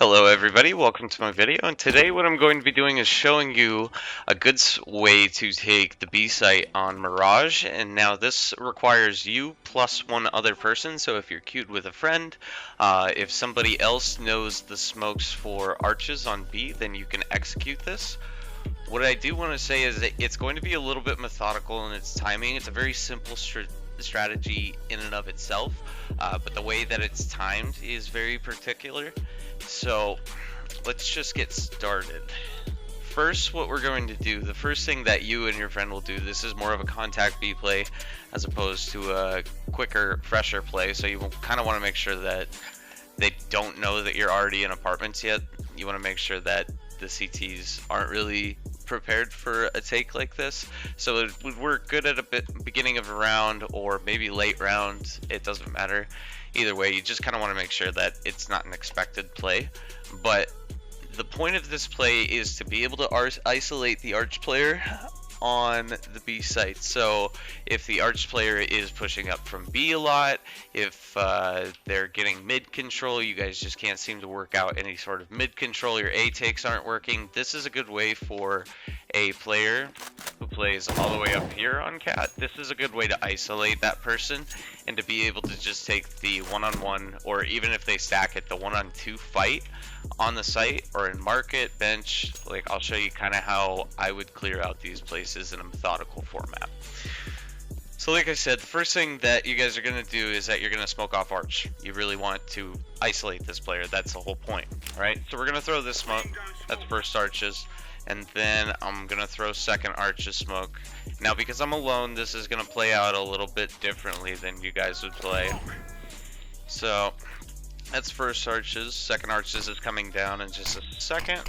Hello everybody, welcome to my video, and today what I'm going to be doing is showing you a good way to take the B site on Mirage. And now this requires you plus one other person, so if you're queued with a friend, if somebody else knows the smokes for arches on B, then you can execute this. What I do want to say is that it's going to be a little bit methodical in its timing. It's a very simple strategy in and of itself, but the way that it's timed is very particular. So let's just get started. First, what we're going to do, the first thing that you and your friend will do, this is more of a contact B play as opposed to a quicker, fresher play, so you kind of want to make sure that they don't know that you're already in apartments yet. You want to make sure that the CTs aren't really prepared for a take like this, so it would work good at a beginning of a round or maybe late round. It doesn't matter. Either way, you just kind of want to make sure that it's not an expected play. But the point of this play is to be able to isolate the arch player on the B site. So if the arch player is pushing up from B a lot, if they're getting mid control, you guys just can't seem to work out any sort of mid control, your A takes aren't working, this is a good way for a player who plays all the way up here on cat. This is a good way to isolate that person and to be able to just take the one-on-one, or even if they stack it, the one-on-two fight on the site or in market, bench. Like, I'll show you kind of how I would clear out these places in a methodical format. So like I said, the first thing that you guys are going to do is that you're going to smoke off arch. You really want to isolate this player. That's the whole point. Alright, so we're going to throw this smoke. That's first arches. And then I'm going to throw second arches smoke. Now because I'm alone, this is going to play out a little bit differently than you guys would play. So that's first arches. Second arches is coming down in just a second.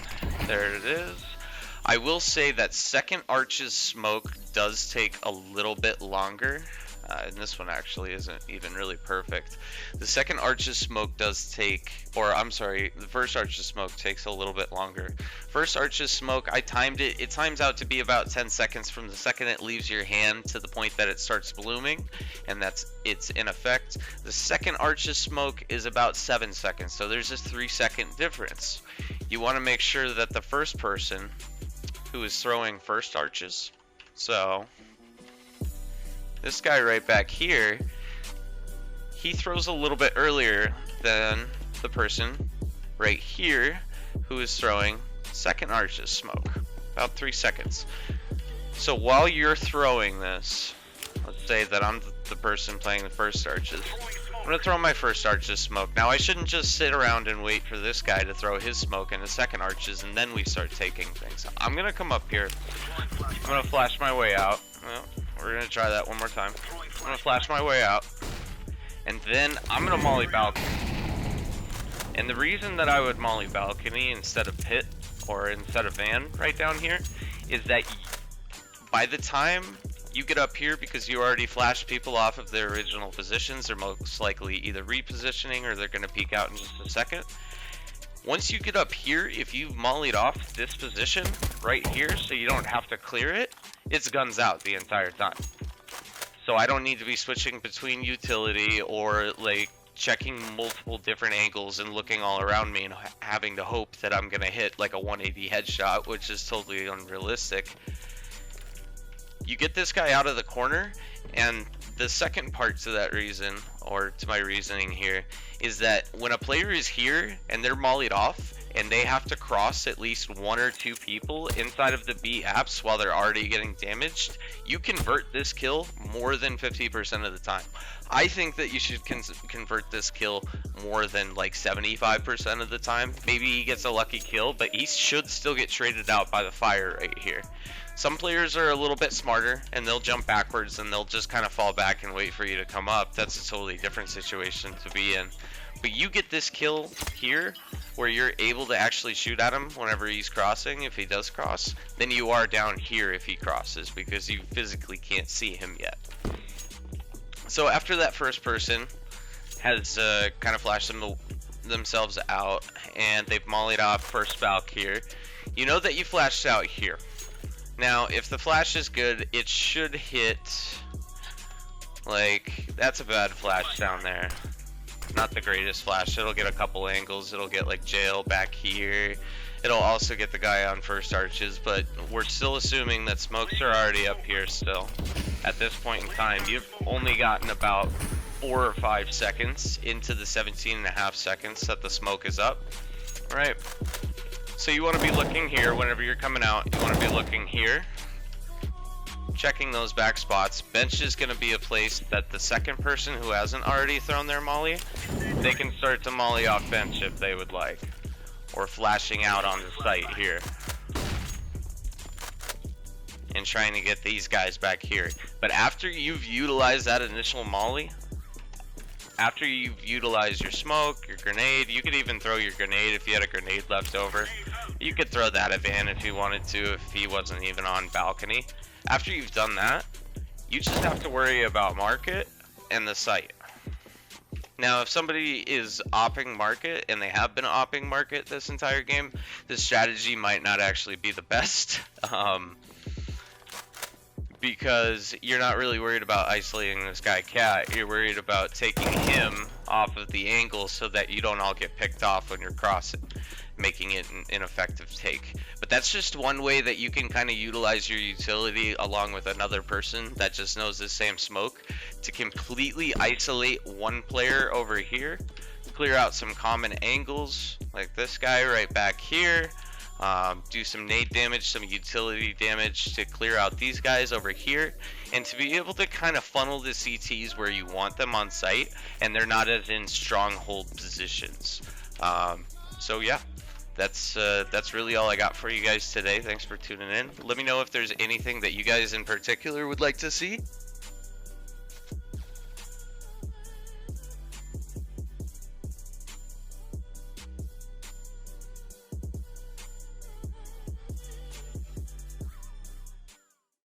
There it is. I will say that second arches smoke does take a little bit longer. And this one actually isn't even really perfect. The second arches smoke does take, or I'm sorry, the first arches smoke takes a little bit longer. First arches smoke, I timed it. It times out to be about 10 seconds from the second it leaves your hand to the point that it starts blooming, and it's in effect. The second arches smoke is about 7 seconds, so there's a 3-second difference. You want to make sure that the first person who is throwing first arches, so this guy right back here, he throws a little bit earlier than the person right here who is throwing second arches smoke, about 3 seconds. So while you're throwing this, let's say that I'm the person playing the first arches, I'm going to throw my first arches smoke. Now I shouldn't just sit around and wait for this guy to throw his smoke and his second arches and then we start taking things. I'm going to come up here, I'm going to flash my way out. Well, we're going to try that one more time. I'm going to flash my way out, and then I'm going to molly balcony. And the reason that I would molly balcony instead of pit or instead of van right down here is that by the time you get up here, because you already flashed people off of their original positions, they're most likely either repositioning or they're going to peek out in just a second. Once you get up here, if you've mollied off this position right here so you don't have to clear it, it's guns out the entire time. So I don't need to be switching between utility or like checking multiple different angles and looking all around me and having to hope that I'm gonna hit like a 180 headshot, which is totally unrealistic. You get this guy out of the corner, and the second part to that reason, or to my reasoning here, is that when a player is here and they're mollied off and they have to cross at least 1 or 2 people inside of the B apps while they're already getting damaged, you convert this kill more than 50% of the time. I think that you should convert this kill more than like 75% of the time. Maybe he gets a lucky kill, but he should still get traded out by the fire right here. Some players are a little bit smarter and they'll jump backwards and they'll just kind of fall back and wait for you to come up. That's a totally different situation to be in. But you get this kill here where you're able to actually shoot at him whenever he's crossing, if he does cross, then you are down here if he crosses because you physically can't see him yet. So after that first person has kind of flashed themselves out and they've mollied off first Valk here, you know that you flashed out here. Now, if the flash is good, it should hit, like, that's a bad flash down there. not the greatest flash. It'll get a couple angles. It'll get like jail back here. It'll also get the guy on first arches, but we're still assuming that smokes are already up here still. At this point in time, you've only gotten about 4 or 5 seconds into the 17.5 seconds that the smoke is up, right? So you want to be looking here whenever you're coming out. You want to be looking here, checking those back spots. Bench is going to be a place that the second person who hasn't already thrown their molly, they can start to molly off bench if they would like, or flashing out on the site here and trying to get these guys back here. But after you've utilized that initial molly, after you've utilized your smoke, your grenade, you could even throw your grenade if you had a grenade left over. You could throw that at Van if you wanted to, if he wasn't even on balcony. After you've done that, you just have to worry about market and the site. Now, if somebody is opping market, and they have been opping market this entire game, this strategy might not actually be the best. Because you're not really worried about isolating this guy Cat. You're worried about taking him off of the angle so that you don't all get picked off when you're crossing, making it an ineffective take. But that's just one way that you can kind of utilize your utility along with another person that just knows the same smoke to completely isolate one player over here, clear out some common angles like this guy right back here. Do some nade damage, some utility damage to clear out these guys over here, and to be able to kind of funnel the CTs where you want them on site, and they're not as in stronghold positions. So yeah, that's really all I got for you guys today. Thanks for tuning in. Let me know if there's anything that you guys in particular would like to see.